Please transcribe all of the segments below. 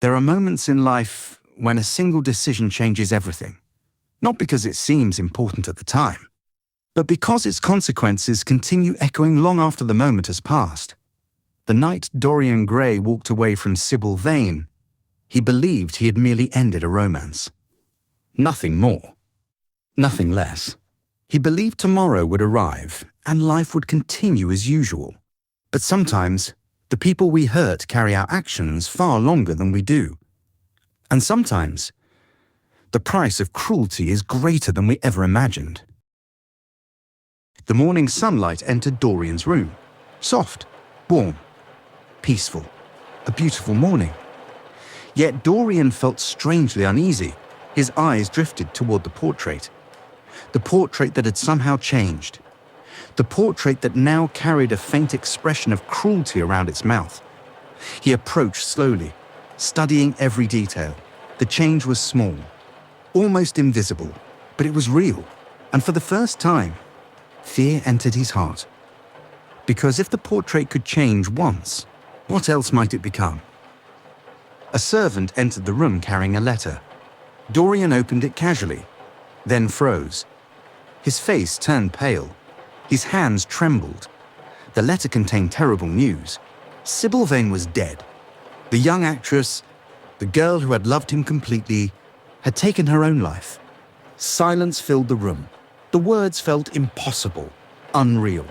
There are moments in life when a single decision changes everything, not because it seems important at the time, but because its consequences continue echoing long after the moment has passed. The night Dorian Gray walked away from Sibyl Vane, he believed he had merely ended a romance. Nothing more. Nothing less. He believed tomorrow would arrive and life would continue as usual. But sometimes, the people we hurt carry out actions far longer than we do. And sometimes, the price of cruelty is greater than we ever imagined. The morning sunlight entered Dorian's room. Soft, warm, peaceful. A beautiful morning. Yet Dorian felt strangely uneasy. His eyes drifted toward the portrait. The portrait that had somehow changed. The portrait that now carried a faint expression of cruelty around its mouth. He approached slowly, studying every detail. The change was small, almost invisible, but it was real. And for the first time, fear entered his heart. Because if the portrait could change once, what else might it become? A servant entered the room carrying a letter. Dorian opened it casually, then froze. His face turned pale. His hands trembled. The letter contained terrible news. Sibyl Vane was dead. The young actress, the girl who had loved him completely, had taken her own life. Silence filled the room. The words felt impossible, unreal.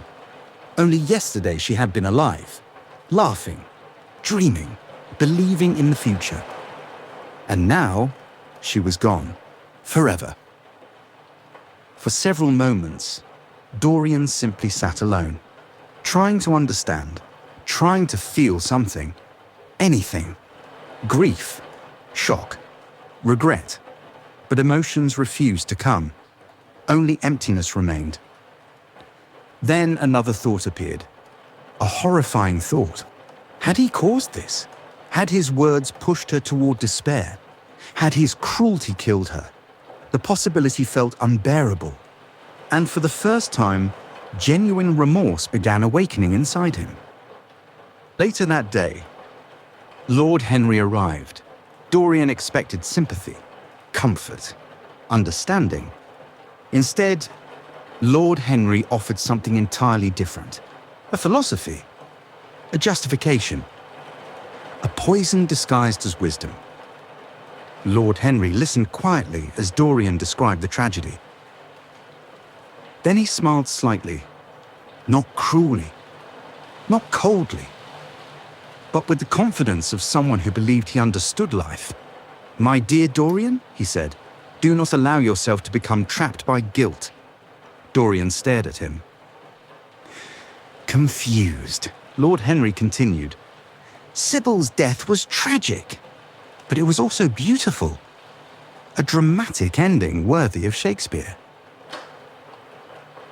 Only yesterday she had been alive, laughing, dreaming, believing in the future. And now, she was gone, forever. For several moments, Dorian simply sat alone, trying to understand, trying to feel something, anything. Grief, shock, regret. But emotions refused to come. Only emptiness remained. Then another thought appeared. A horrifying thought. Had he caused this? Had his words pushed her toward despair? Had his cruelty killed her? The possibility felt unbearable. And for the first time, genuine remorse began awakening inside him. Later that day, Lord Henry arrived. Dorian expected sympathy, comfort, understanding. Instead, Lord Henry offered something entirely different. A philosophy, a justification, a poison disguised as wisdom. Lord Henry listened quietly as Dorian described the tragedy. Then he smiled slightly, not cruelly, not coldly, but with the confidence of someone who believed he understood life. "My dear Dorian," he said, "do not allow yourself to become trapped by guilt." Dorian stared at him. Confused, Lord Henry continued. "Sibyl's death was tragic, but it was also beautiful. A dramatic ending worthy of Shakespeare."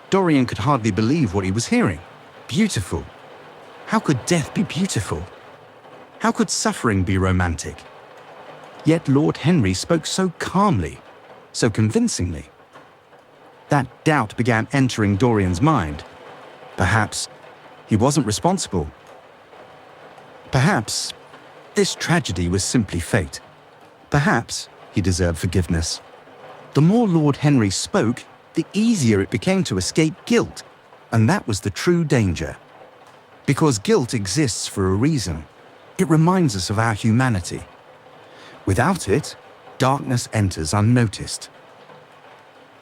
Dorian could hardly believe what he was hearing. Beautiful. How could death be beautiful? How could suffering be romantic? Yet Lord Henry spoke so calmly, so convincingly. That doubt began entering Dorian's mind. Perhaps he wasn't responsible. Perhaps this tragedy was simply fate. Perhaps he deserved forgiveness. The more Lord Henry spoke, the easier it became to escape guilt, and that was the true danger. Because guilt exists for a reason. It reminds us of our humanity. Without it, darkness enters unnoticed.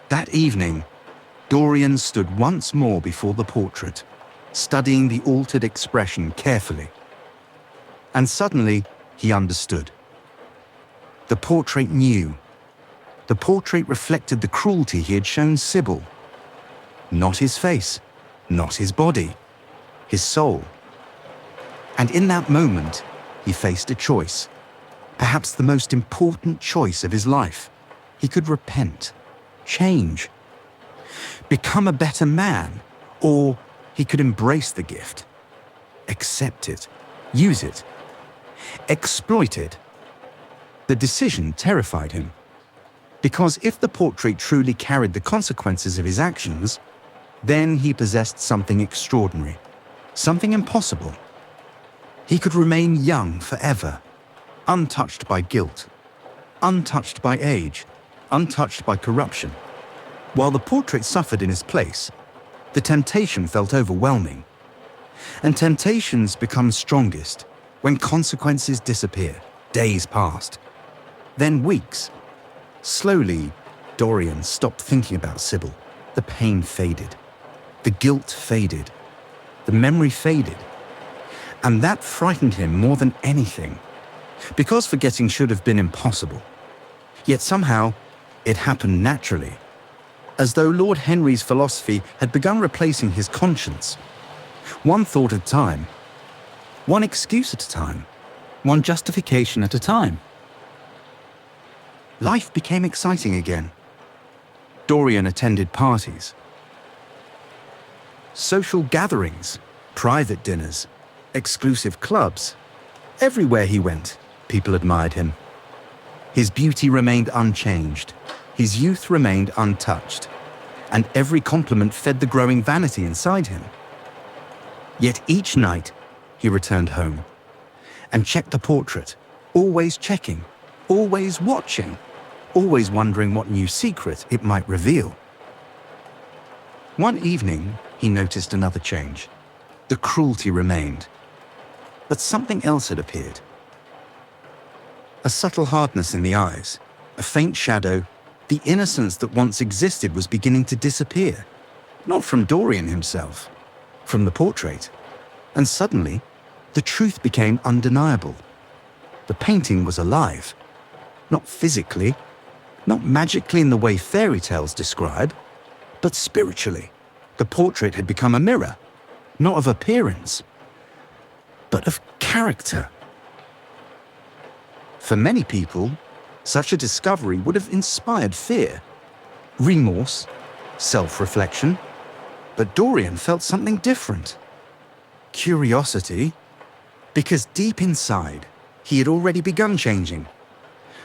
That evening, Dorian stood once more before the portrait, studying the altered expression carefully. And suddenly, he understood. The portrait knew. The portrait reflected the cruelty he had shown Sibyl. Not his face, not his body, his soul. And in that moment, he faced a choice. Perhaps the most important choice of his life. He could repent, change, become a better man, or he could embrace the gift, accept it, use it, exploit it. The decision terrified him. Because if the portrait truly carried the consequences of his actions, then he possessed something extraordinary, something impossible. He could remain young forever, untouched by guilt, untouched by age, untouched by corruption. While the portrait suffered in his place, the temptation felt overwhelming. And temptations become strongest when consequences disappear. Days passed, then weeks. Slowly, Dorian stopped thinking about Sibyl. The pain faded, the guilt faded, the memory faded. And that frightened him more than anything, because forgetting should have been impossible. Yet somehow, it happened naturally, as though Lord Henry's philosophy had begun replacing his conscience. One thought at a time, one excuse at a time, one justification at a time. Life became exciting again. Dorian attended parties, social gatherings, private dinners, exclusive clubs. Everywhere he went, people admired him. His beauty remained unchanged, his youth remained untouched, and every compliment fed the growing vanity inside him. Yet each night, he returned home and checked the portrait, always checking, always watching, always wondering what new secret it might reveal. One evening, he noticed another change. The cruelty remained, but something else had appeared. A subtle hardness in the eyes, a faint shadow. The innocence that once existed was beginning to disappear, not from Dorian himself, from the portrait. And suddenly, the truth became undeniable. The painting was alive, not physically, not magically in the way fairy tales describe, but spiritually. The portrait had become a mirror, not of appearance, but of character. For many people, such a discovery would have inspired fear, remorse, self-reflection. But Dorian felt something different. Curiosity, because deep inside, he had already begun changing.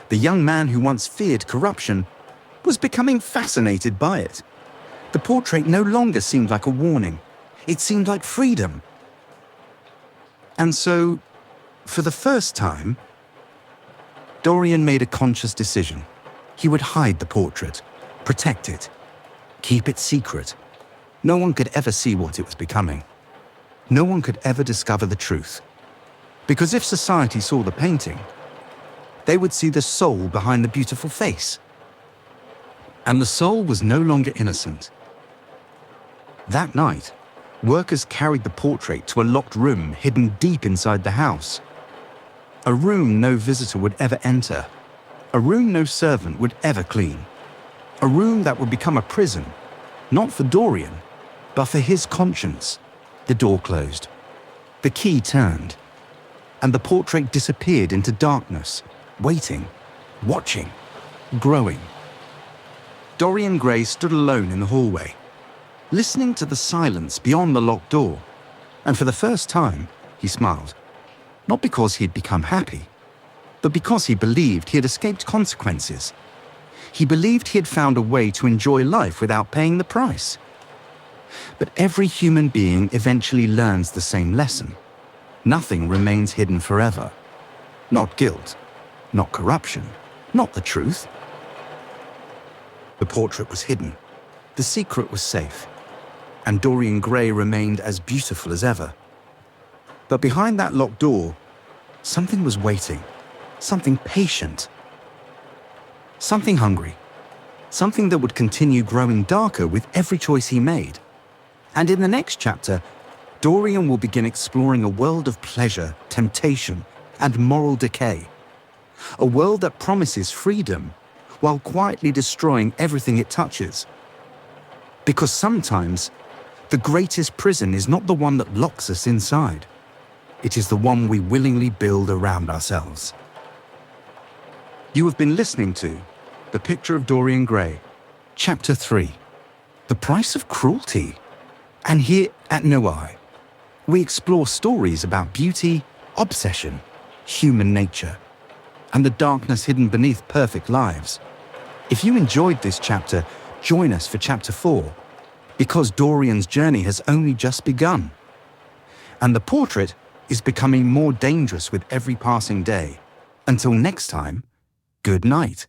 The young man who once feared corruption was becoming fascinated by it. The portrait no longer seemed like a warning. It seemed like freedom. And so, for the first time, Dorian made a conscious decision. He would hide the portrait, protect it, keep it secret. No one could ever see what it was becoming. No one could ever discover the truth. Because if society saw the painting, they would see the soul behind the beautiful face. And the soul was no longer innocent. That night, workers carried the portrait to a locked room hidden deep inside the house. A room no visitor would ever enter. A room no servant would ever clean. A room that would become a prison, not for Dorian, but for his conscience. The door closed. The key turned. And the portrait disappeared into darkness, waiting, watching, growing. Dorian Gray stood alone in the hallway, listening to the silence beyond the locked door. And for the first time, he smiled. Not because he had become happy, but because he believed he had escaped consequences. He believed he had found a way to enjoy life without paying the price. But every human being eventually learns the same lesson. Nothing remains hidden forever. Not guilt, not corruption, not the truth. The portrait was hidden. The secret was safe. And Dorian Gray remained as beautiful as ever. But behind that locked door, something was waiting, something patient, something hungry, something that would continue growing darker with every choice he made. And in the next chapter, Dorian will begin exploring a world of pleasure, temptation, and moral decay. A world that promises freedom while quietly destroying everything it touches. Because sometimes, the greatest prison is not the one that locks us inside. It is the one we willingly build around ourselves. You have been listening to The Picture of Dorian Gray, Chapter 3, The Price of Cruelty. And here at NOIIR, we explore stories about beauty, obsession, human nature, and the darkness hidden beneath perfect lives. If you enjoyed this chapter, join us for Chapter 4, because Dorian's journey has only just begun. And the portrait is becoming more dangerous with every passing day. Until next time, good night.